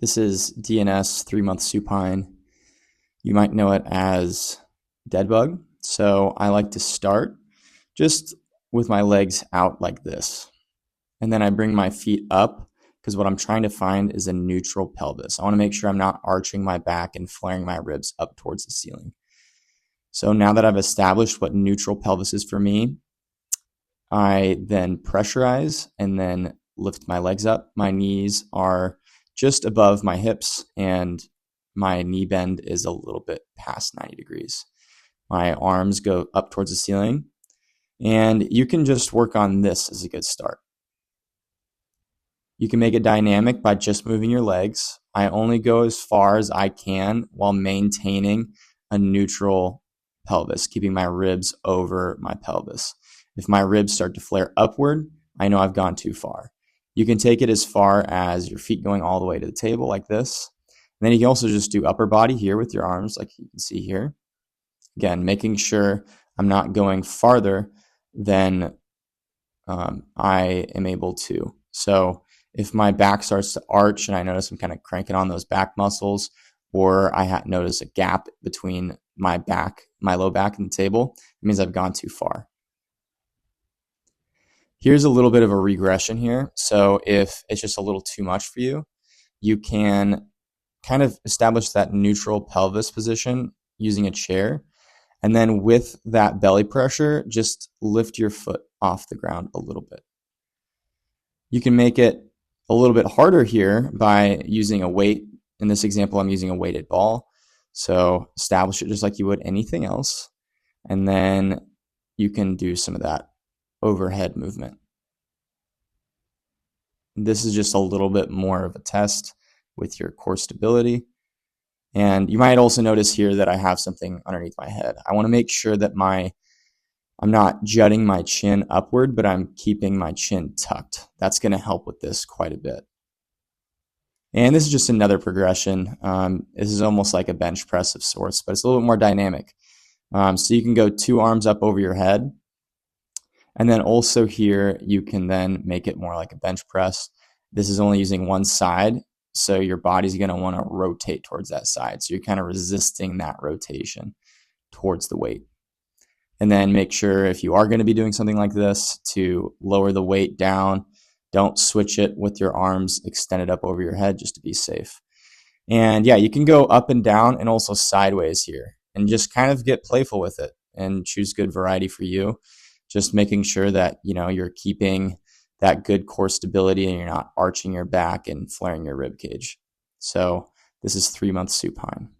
This is DNS 3-month supine. You might know it as dead bug. So I like to start just with my legs out like this. And then I bring my feet up because what I'm trying to find is a neutral pelvis. I want to make sure I'm not arching my back and flaring my ribs up towards the ceiling. So now that I've established what neutral pelvis is for me, I then pressurize and then lift my legs up. My knees are just above my hips and my knee bend is a little bit past 90 degrees. My arms go up towards the ceiling, and you can just work on this as a good start. You can make it dynamic by just moving your legs. I only go as far as I can while maintaining a neutral pelvis, keeping my ribs over my pelvis. If my ribs start to flare upward, I know I've gone too far. You can take it as far as your feet going all the way to the table like this. And then you can also just do upper body here with your arms like you can see here. Again, making sure I'm not going farther than I am able to. So if my back starts to arch and I notice I'm kind of cranking on those back muscles, or I notice a gap between my low back and the table, it means I've gone too far. Here's a little bit of a regression here. So if it's just a little too much for you, you can kind of establish that neutral pelvis position using a chair. And then with that belly pressure, just lift your foot off the ground a little bit. You can make it a little bit harder here by using a weight. In this example, I'm using a weighted ball. So establish it just like you would anything else. And then you can do some of that overhead movement. This is just a little bit more of a test with your core stability. And you might also notice here that I have something underneath my head. I want to make sure that I'm not jutting my chin upward, but I'm keeping my chin tucked. That's going to help with this quite a bit. And this is just another progression. This is almost like a bench press of sorts, but it's a little bit more dynamic. So you can go 2 arms up over your head. And then also here, you can then make it more like a bench press. This is only using one side, so your body's going to want to rotate towards that side. So you're kind of resisting that rotation towards the weight. And then make sure if you are going to be doing something like this to lower the weight down. Don't switch it with your arms extended up over your head just to be safe. And yeah, you can go up and down and also sideways here and just kind of get playful with it and choose good variety for you. Just making sure that, you're keeping that good core stability and you're not arching your back and flaring your rib cage. So this is 3-month supine.